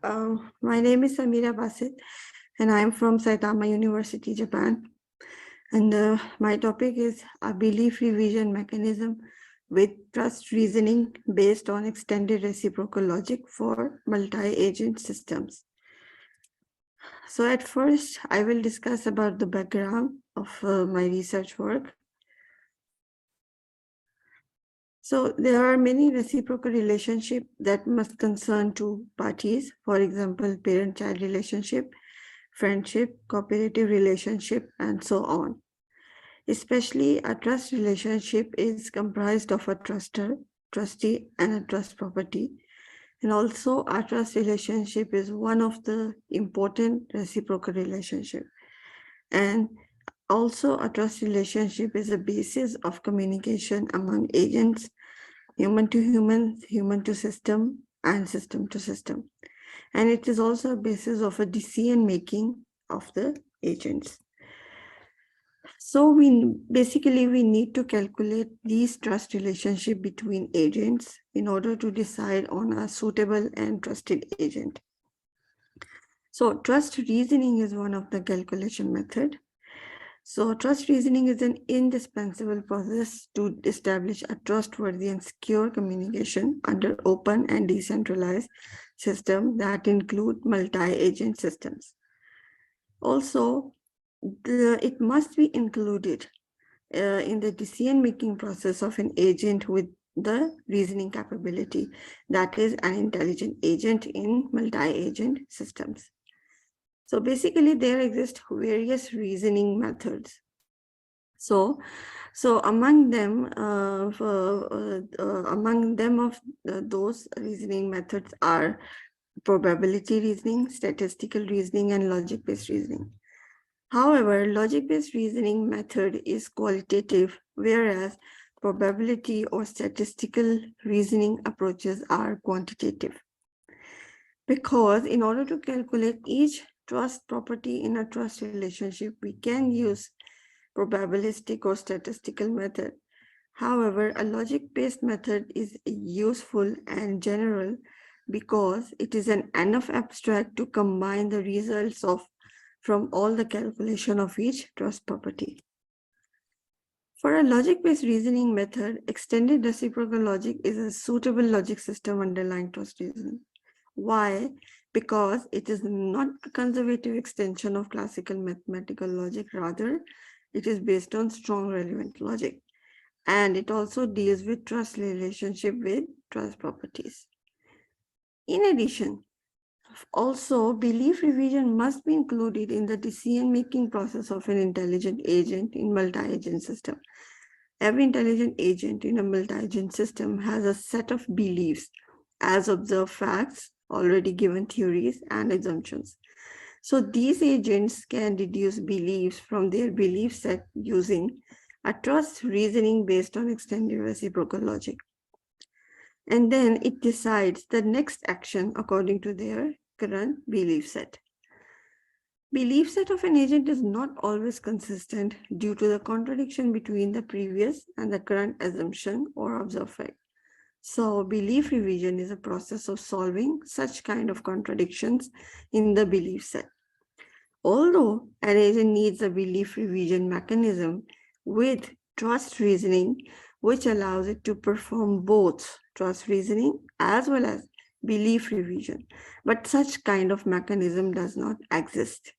My name is Sameera Basit, and I'm from Saitama University, Japan. And my topic is a belief revision mechanism with trust reasoning based on extended reciprocal logic for multi-agent systems. So at first, I will discuss about the background of my research work. So there are many reciprocal relationships that must concern two parties. For example, parent-child relationship, friendship, cooperative relationship, and so on. Especially a trust relationship is comprised of a truster, trustee, and a trust property. And also a trust relationship is one of the important reciprocal relationship. And also a trust relationship is a basis of communication among agents, human to human, human to system, and system to system. And it is also a basis of a decision making of the agents. So we need to calculate these trust relationship between agents in order to decide on a suitable and trusted agent. So trust reasoning is one of the calculation method. So trust reasoning is an indispensable process to establish a trustworthy and secure communication under open and decentralized system that include multi-agent systems. Also, it must be included in the decision-making process of an agent with the reasoning capability, that is an intelligent agent in multi-agent systems. So basically, there exist various reasoning methods. So among them, those reasoning methods are probability reasoning, statistical reasoning, and logic-based reasoning. However, logic-based reasoning method is qualitative, whereas probability or statistical reasoning approaches are quantitative. Because in order to calculate each trust property in a trust relationship, we can use probabilistic or statistical method. However, a logic-based method is useful and general because it is enough abstract to combine the results from all the calculation of each trust property. For a logic-based reasoning method, extended reciprocal logic is a suitable logic system underlying trust reasoning. Why? Because it is not a conservative extension of classical mathematical logic, rather, it is based on strong relevant logic. And it also deals with trust relationship with trust properties. In addition, also, belief revision must be included in the decision-making process of an intelligent agent in multi-agent system. Every intelligent agent in a multi-agent system has a set of beliefs as observed facts, already given theories and assumptions. So these agents can deduce beliefs from their belief set using a trust reasoning based on extended reciprocal logic. And then it decides the next action according to their current belief set. Belief set of an agent is not always consistent due to the contradiction between the previous and the current assumption or observed fact. So belief revision is a process of solving such kind of contradictions in the belief set. Although an agent needs a belief revision mechanism with trust reasoning, which allows it to perform both trust reasoning as well as belief revision, but such kind of mechanism does not exist.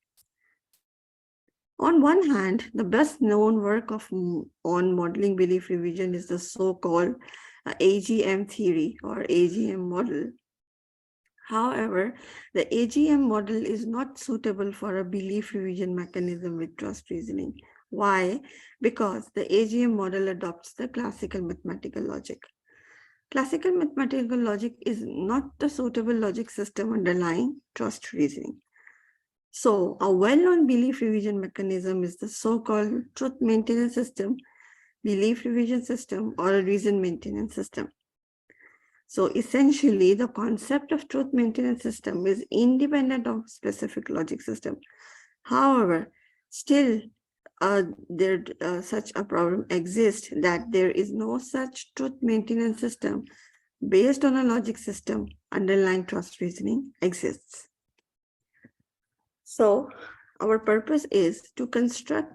On one hand, the best known work on modeling belief revision is the so-called AGM theory or AGM model. However, the AGM model is not suitable for a belief revision mechanism with trust reasoning. Why? Because the AGM model adopts the classical mathematical logic. Classical mathematical logic is not the suitable logic system underlying trust reasoning. So a well-known belief revision mechanism is the so-called truth maintenance system, belief revision system, or a reason maintenance system. So essentially, the concept of truth maintenance system is independent of specific logic system. However, still such a problem exists that there is no such truth maintenance system based on a logic system underlying trust reasoning exists. So our purpose is to construct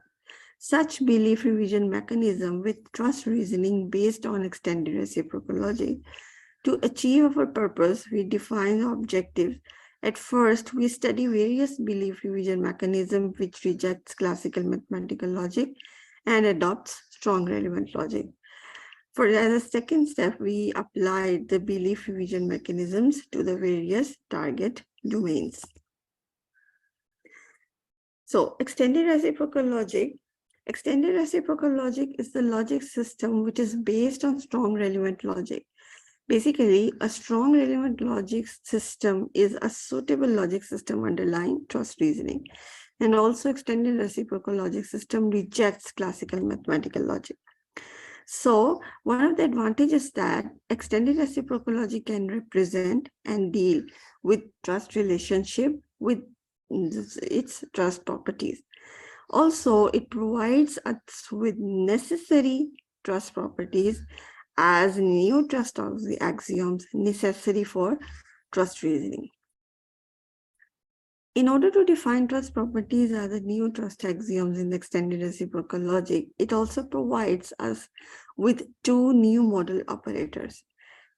such belief revision mechanism with trust reasoning based on extended reciprocal logic. To achieve our purpose, we define the objectives. At first, we study various belief revision mechanisms which rejects classical mathematical logic and adopts strong relevant logic. As a second step, we applied the belief revision mechanisms to the various target domains. So extended reciprocal logic. Extended reciprocal logic is the logic system which is based on strong relevant logic. Basically, a strong relevant logic system is a suitable logic system underlying trust reasoning. And also extended reciprocal logic system rejects classical mathematical logic. So one of the advantages that extended reciprocal logic can represent and deal with trust relationship with its trust properties. Also, it provides us with necessary trust properties as new trust axioms necessary for trust reasoning. In order to define trust properties as the new trust axioms in the extended reciprocal logic, it also provides us with two new model operators.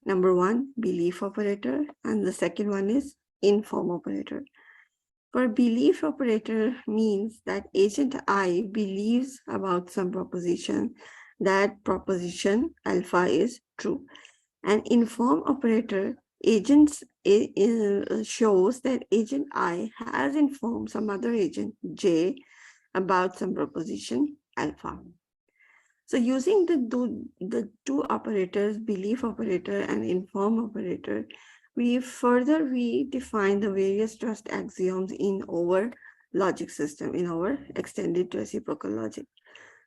Number one, belief operator, and the second one is inform operator. For belief operator means that agent I believes about some proposition, that proposition alpha is true. And inform operator agents shows that agent I has informed some other agent J about some proposition alpha. So using the two operators, belief operator and inform operator, we define the various trust axioms in our logic system, in our extended reciprocal logic.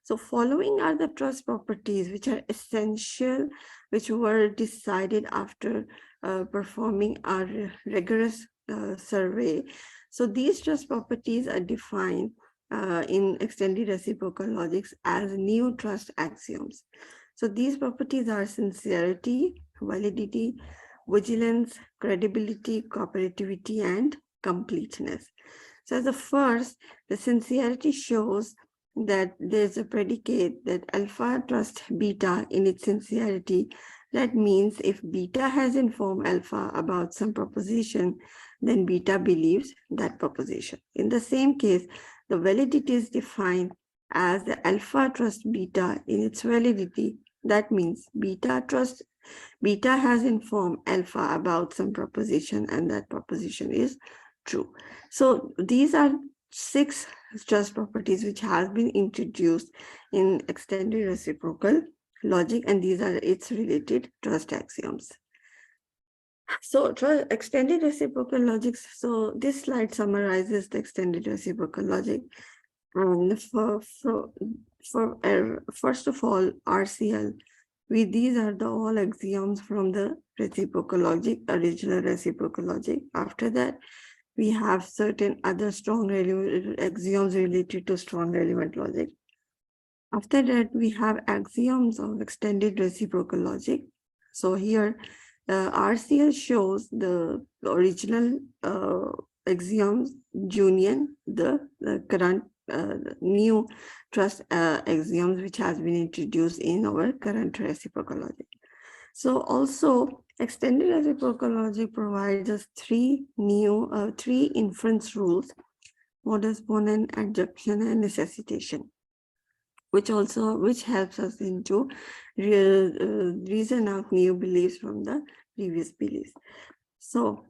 So following are the trust properties which are essential, which were decided after performing our rigorous survey. So these trust properties are defined in extended reciprocal logics as new trust axioms. So these properties are sincerity, validity, vigilance, credibility, cooperativity, and completeness. So as the first, the sincerity shows that there's a predicate that alpha trusts beta in its sincerity. That means if beta has informed alpha about some proposition, then beta believes that proposition. In the same case, the validity is defined as the alpha trusts beta in its validity. That means beta has informed alpha about some proposition and that proposition is true. So these are 6 trust properties which has been introduced in extended reciprocal logic, and these are its related trust axioms. So extended reciprocal logic. So this slide summarizes the extended reciprocal logic. And first of all, RCL. These are the all axioms from the reciprocal logic, original reciprocal logic. After that, we have certain other strong axioms related to strong relevant logic. After that, we have axioms of extended reciprocal logic. So here, RCL shows the original axioms, union, the current new trust axioms which has been introduced in our current reciprocal logic. So also extended reciprocal logic provides us three inference rules: modus ponens, adjunction, and necessitation, which helps us into reason out new beliefs from the previous beliefs. So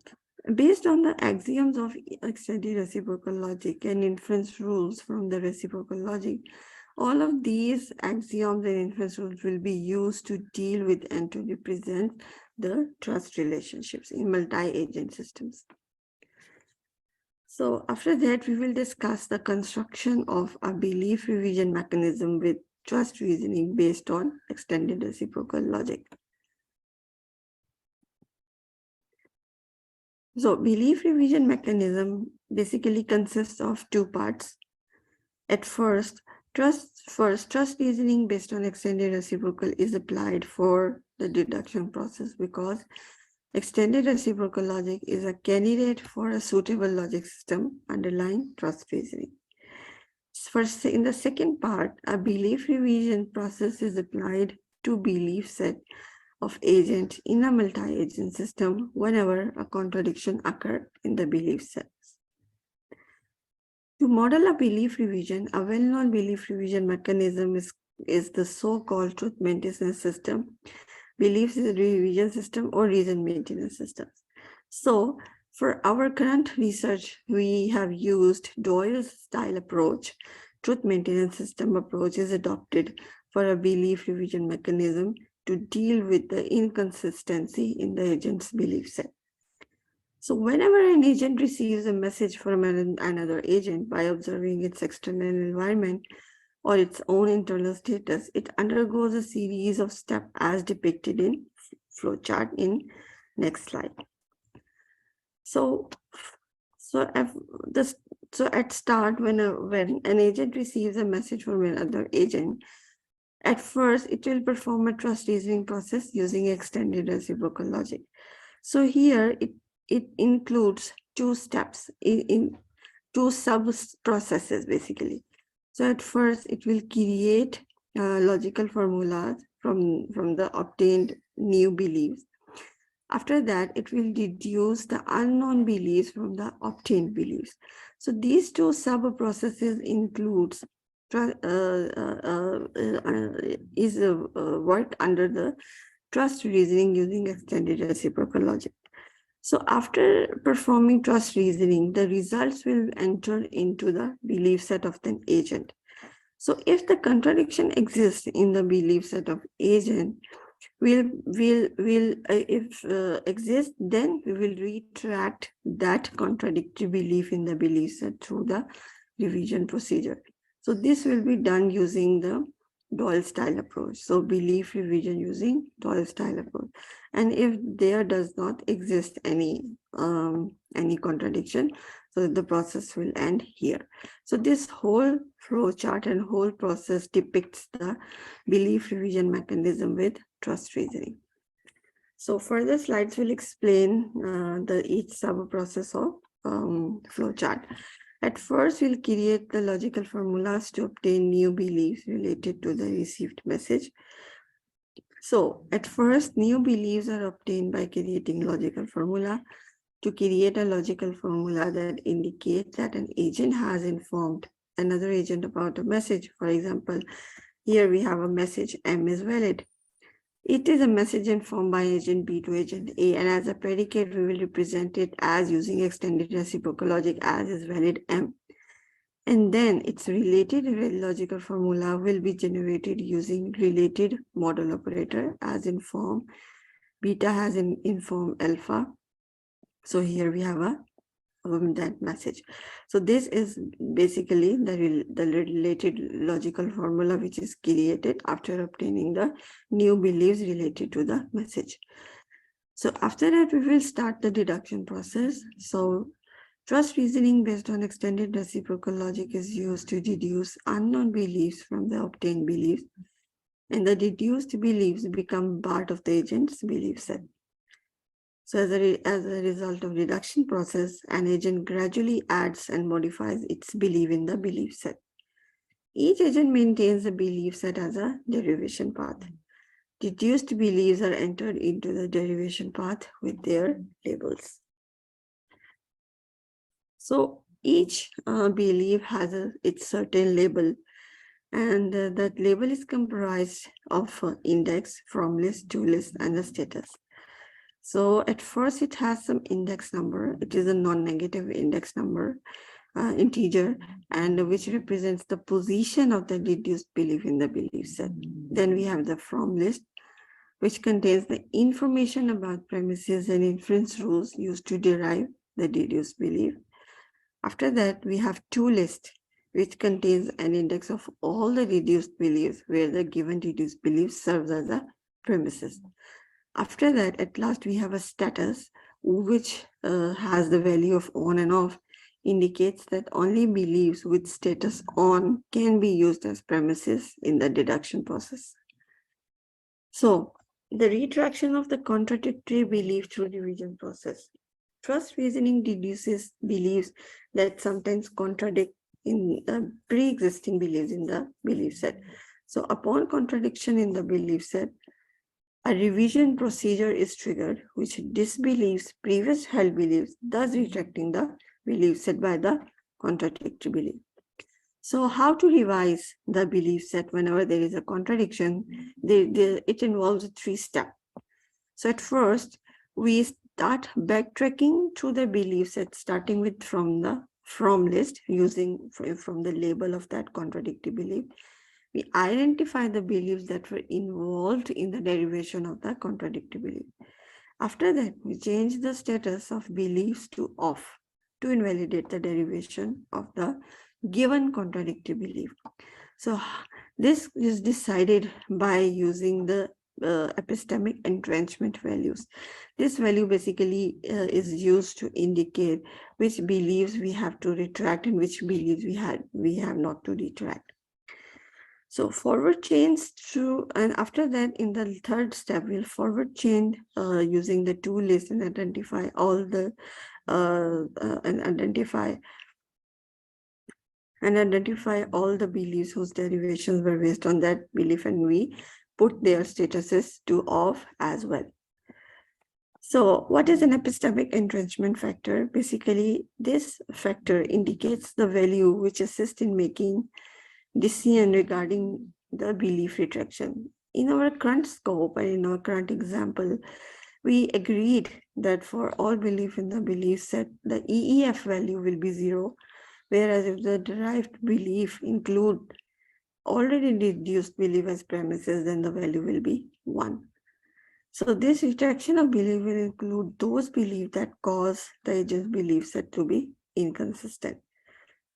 based on the axioms of extended reciprocal logic and inference rules from the reciprocal logic, all of these axioms and inference rules will be used to deal with and to represent the trust relationships in multi-agent systems. So after that, we will discuss the construction of a belief revision mechanism with trust reasoning based on extended reciprocal logic. So belief revision mechanism basically consists of two parts. At first, trust reasoning based on extended reciprocal is applied for the deduction process, because Extended reciprocal logic is a candidate for a suitable logic system underlying trust reasoning. First, in the second part, a belief revision process is applied to belief set of agents in a multi-agent system whenever a contradiction occurs in the belief sets. To model a belief revision, a well-known belief revision mechanism is the so-called truth maintenance system, belief revision system, or reason maintenance systems. So for our current research, we have used Doyle's style approach. Truth maintenance system approach is adopted for a belief revision mechanism to deal with the inconsistency in the agent's belief set. So whenever an agent receives a message from another agent by observing its external environment or its own internal status, it undergoes a series of steps as depicted in flowchart in next slide. So at start, when an agent receives a message from another agent, at first it will perform a trust reasoning process using extended reciprocal logic. So here it includes two steps in two sub processes basically. So at first it will create logical formulas from the obtained new beliefs. After that, it will deduce the unknown beliefs from the obtained beliefs. So these two sub processes includes work under the trust reasoning using extended reciprocal logic. So after performing trust reasoning, the results will enter into the belief set of the agent. So if the contradiction exists in the belief set of agent, exist, then we will retract that contradictory belief in the belief set through the revision procedure. So this will be done using the Doyle style approach. So belief revision using Doyle style approach. And if there does not exist any contradiction, so the process will end here. So this whole flow chart and whole process depicts the belief revision mechanism with trust reasoning. So further slides will explain each sub-process of flow chart. At first, we'll create the logical formulas to obtain new beliefs related to the received message. So at first, new beliefs are obtained by creating logical formula. To create a logical formula that indicates that an agent has informed another agent about a message. For example, here we have a message M is valid. It is a message informed by agent B to agent A, and as a predicate, we will represent it as using extended reciprocal logic as is valid M. And then its related logical formula will be generated using related model operator as inform. Beta has inform alpha. So here we have that message. So this is basically the related logical formula which is created after obtaining the new beliefs related to the message. So after that, we will start the deduction process. So trust reasoning based on extended reciprocal logic is used to deduce unknown beliefs from the obtained beliefs, and the deduced beliefs become part of the agent's belief set. So as a result of reduction process, an agent gradually adds and modifies its belief in the belief set. Each agent maintains the belief set as a derivation path. Deduced beliefs are entered into the derivation path with their labels. So each belief has its certain label, and that label is comprised of index, from list, to list, and the status. So at first it has some index number. It is a non-negative index number, integer, and which represents the position of the deduced belief in the belief set. Then we have the from list, which contains the information about premises and inference rules used to derive the deduced belief. After that, we have to list, which contains an index of all the deduced beliefs where the given deduced belief serves as a premises. After that, at last, we have a status, which has the value of on and off, indicates that only beliefs with status on can be used as premises in the deduction process. So The retraction of the contradictory belief through revision process. Trust reasoning deduces beliefs that sometimes contradict in pre-existing beliefs in the belief set. So upon contradiction in the belief set, a revision procedure is triggered which disbelieves previous held beliefs, thus retracting the belief set by the contradictory belief. So how to revise the belief set whenever there is a contradiction? It involves a 3-step. So at first, we start backtracking through the belief set, starting with from the from list, using from the label of that contradictory belief. We identify the beliefs that were involved in the derivation of the contradictory belief. After that, we change the status of beliefs to off to invalidate the derivation of the given contradictory belief. So this is decided by using the epistemic entrenchment values. This value basically is used to indicate which beliefs we have to retract and which beliefs we have not to retract. So forward chains through, and after that, in the third step, we'll forward chain using the two lists and identify all the identify all the beliefs whose derivations were based on that belief, and we put their statuses to off as well. So what is an epistemic entrenchment factor? Basically, this factor indicates the value which assists in making decision regarding the belief retraction. In our current scope and in our current example, we agreed that for all belief in the belief set, the EEF value will be 0, whereas if the derived belief include already deduced belief as premises, then the value will be 1. So this retraction of belief will include those beliefs that cause the agent's belief set to be inconsistent.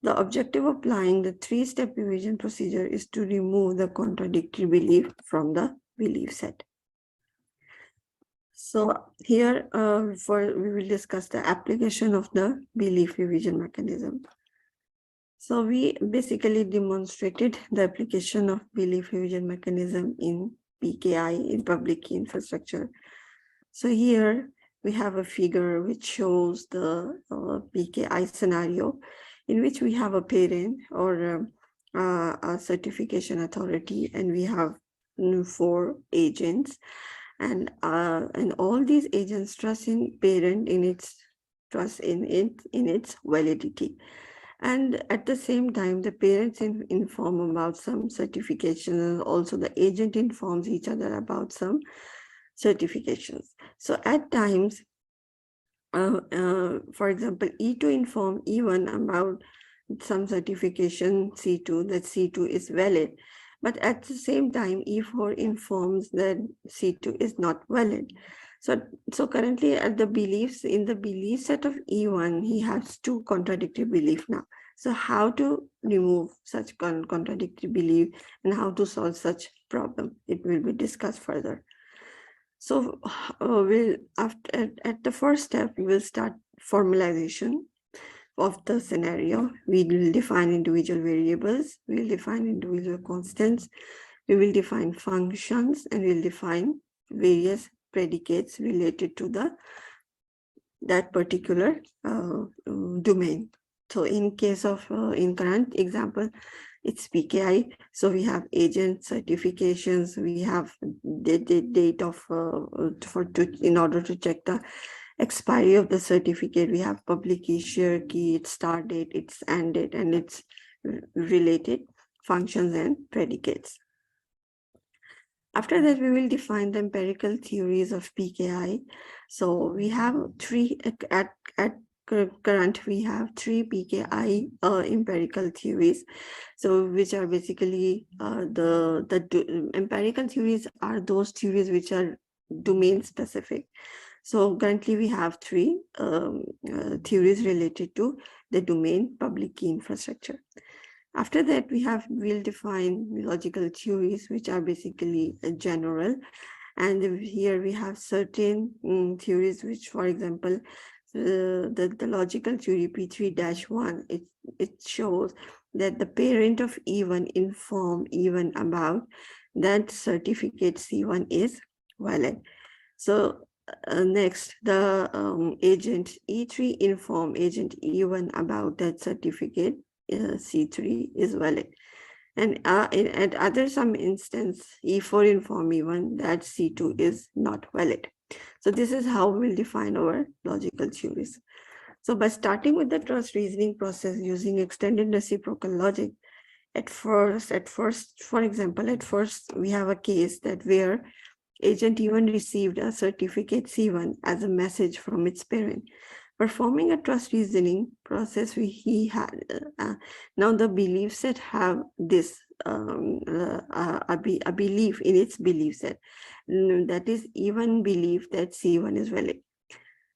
The objective of applying the 3-step revision procedure is to remove the contradictory belief from the belief set. So here we will discuss the application of the belief revision mechanism. So we basically demonstrated the application of belief revision mechanism in PKI, in public key infrastructure. So here we have a figure which shows the PKI scenario in which we have a parent or a certification authority, and we have 4 agents, and all these agents trust in parent in its validity. And at the same time, the parents inform about some certification, and also the agent informs each other about some certifications. So at times, for example, E2 inform E1 about some certification C2, that C2 is valid. But at the same time, E4 informs that C2 is not valid. So currently at the beliefs, in the belief set of E1, he has 2 contradictory beliefs now. So how to remove such contradictory belief and how to solve such problem, it will be discussed further. So at the first step, we will start formalization of the scenario. We will define individual variables, we will define individual constants, we will define functions, and we will define various predicates related to that particular domain. So in case of in current example, it's PKI. So we have agent certifications, we have the date of in order to check the expiry of the certificate, we have public issuer key, its start date, its end date, and its related functions and predicates. After that, we will define the empirical theories of PKI. So we have 3 at current, we have 3 PKI empirical theories. So which are basically the empirical theories are those theories which are domain specific. So currently we have 3 theories related to the domain public key infrastructure. After that, we'll define logical theories, which are basically general. And here we have certain theories, which, for example, the logical theory P3-1, it shows that the parent of E1 inform E1 about that certificate C1 is valid. So next, the agent E3 inform agent E1 about that certificate C3 is valid. And at other some instance, E4 inform E1 that C2 is not valid. So this is how we'll define our logical theories. So by starting with the trust reasoning process using extended reciprocal logic, at first, for example, at first we have a case that where agent even received a certificate C1 as a message from its parent. Performing a trust reasoning process, he had now the belief set have this a belief in its belief set, that is even belief that C1 is valid.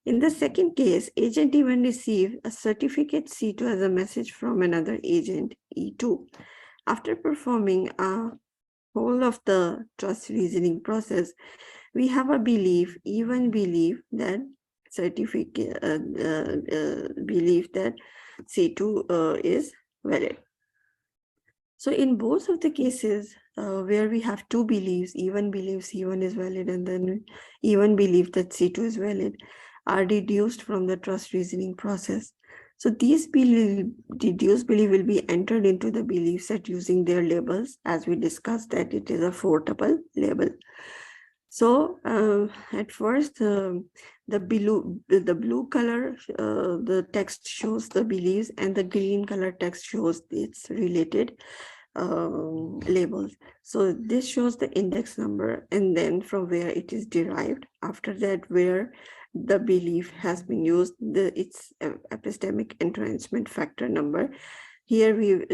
In the second case, agent even received a certificate C2 as a message from another agent E2. After performing a whole of the trust reasoning process, we have a belief, even belief that certificate, belief that C2 is valid. So in both of the cases where we have two beliefs, even belief C1 is valid and then even belief that C2 is valid, are deduced from the trust reasoning process. So these deduced belief will be entered into the belief set using their labels, as we discussed that it is a four-tuple label. So at first, the blue color, the text shows the beliefs, and the green color text shows its related labels. So this shows the index number, and then from where it is derived. After that, where the belief has been used, its epistemic entrenchment factor number. Here we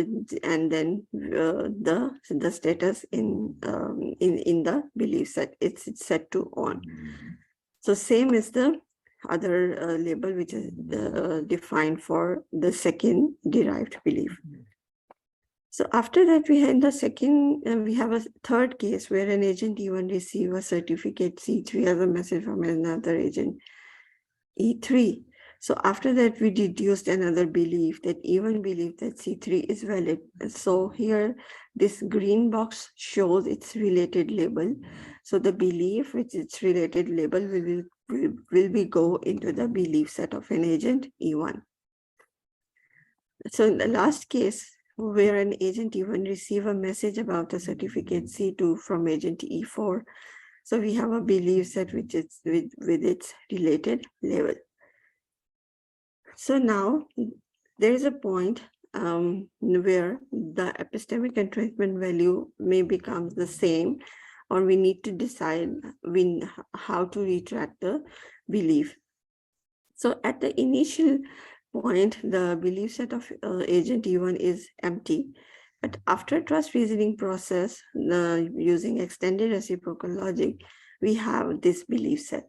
and then the status in the belief set. It's set to on. So same is the other label which is defined for the second derived belief. So after that, we had the second, we have a third case where an agent even receive a certificate C3 as a message from another agent E3. So after that, we deduced another belief, that even belief that C3 is valid. So here, this green box shows its related label. So the belief with its related label will be go into the belief set of an agent E1. So in the last case, where an agent even receive a message about a certificate C2 from agent E4. So we have a belief set which is with its related label. So now there is a point where the epistemic entrenchment value may become the same, or we need to decide how to retract the belief. So at the initial point, the belief set of agent E1 is empty. But after trust reasoning process, using extended reciprocal logic, we have this belief set.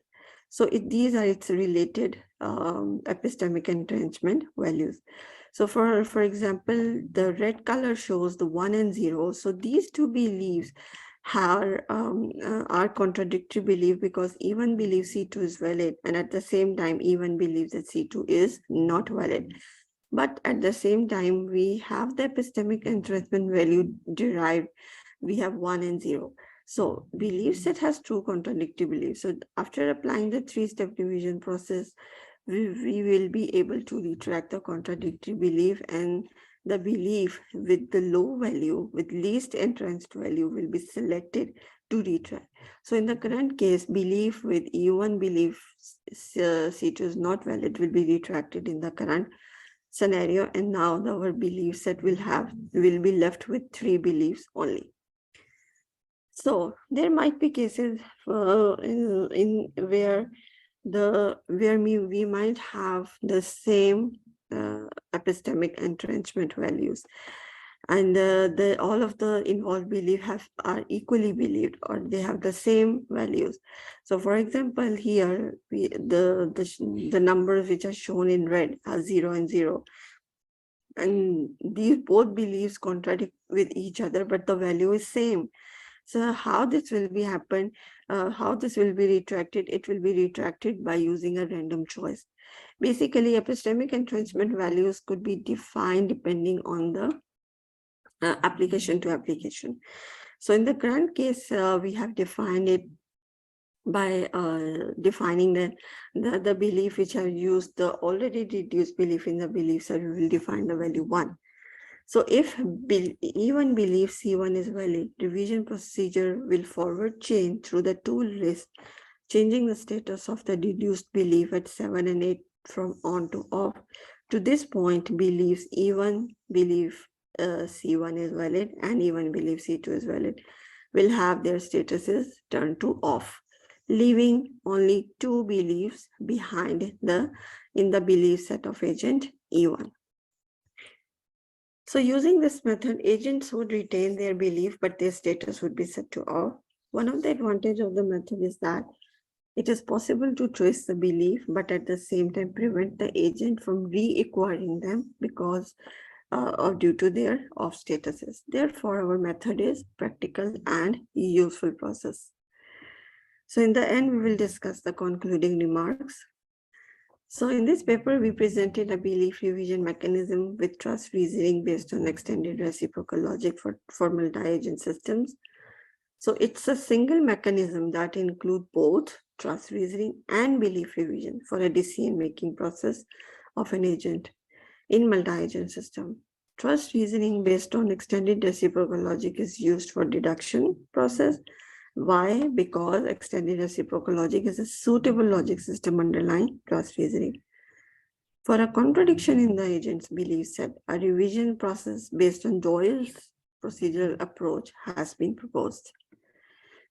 So these are its related epistemic entrenchment values. So for example, the red color shows the 1 and 0. So these two beliefs are contradictory belief, because even belief C2 is valid, and at the same time even believe that C2 is not valid. But at the same time, we have the epistemic entrenchment value derived. We have 1 and 0. So belief set has two contradictory beliefs. So after applying the three-step division process, we will be able to retract the contradictory belief, and the belief with the low value, with least entrenched value, will be selected to retract. So in the current case, belief with E1 belief C2 is not valid will be retracted in the current scenario, and now our belief set will be left with 3 beliefs only. So there might be cases in where we might have the same epistemic entrenchment values, and all of the involved belief are equally believed, or they have the same values. So for example, here the numbers which are shown in red are 0 and 0, and these both beliefs contradict with each other, but the value is same. So how this will be happen, how this will be retracted? It will be retracted by using a random choice. Basically, epistemic entrenchment values could be defined depending on the application to application. So in the current case, we have defined it by defining the belief which have used the already deduced belief in the belief set, we will define the value 1. So if E1 believes C1 is valid, revision procedure will forward chain through the tool list, changing the status of the deduced belief at 7 and 8 from on to off. To this point, believes E1 believe C1 is valid and E1 believes C2 is valid will have their statuses turned to off, leaving only 2 beliefs behind in the belief set of agent E1. So using this method, agents would retain their belief, but their status would be set to off. One of the advantages of the method is that it is possible to trace the belief, but at the same time prevent the agent from reacquiring them because due to their off statuses. Therefore, our method is practical and useful process. So in the end, we will discuss the concluding remarks. So in this paper, we presented a belief revision mechanism with trust reasoning based on extended reciprocal logic for multi-agent systems. So it's a single mechanism that includes both trust reasoning and belief revision for a decision-making process of an agent in multi-agent system. Trust reasoning based on extended reciprocal logic is used for deduction process. Why? Because extended reciprocal logic is a suitable logic system underlying trust reasoning. For a contradiction in the agent's belief set, a revision process based on Doyle's procedural approach has been proposed.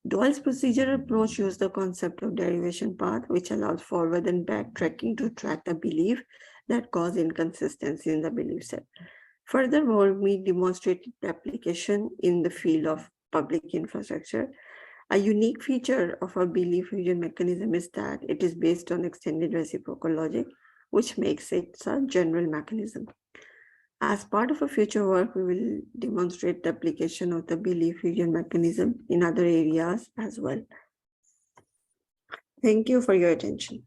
Doyle's procedural approach uses the concept of derivation path, which allows forward and backtracking to track the belief that cause inconsistency in the belief set. Furthermore, we demonstrated the application in the field of public infrastructure. A unique feature of our belief revision mechanism is that it is based on extended reciprocal logic, which makes it a general mechanism. As part of a future work, we will demonstrate the application of the belief revision mechanism in other areas as well. Thank you for your attention.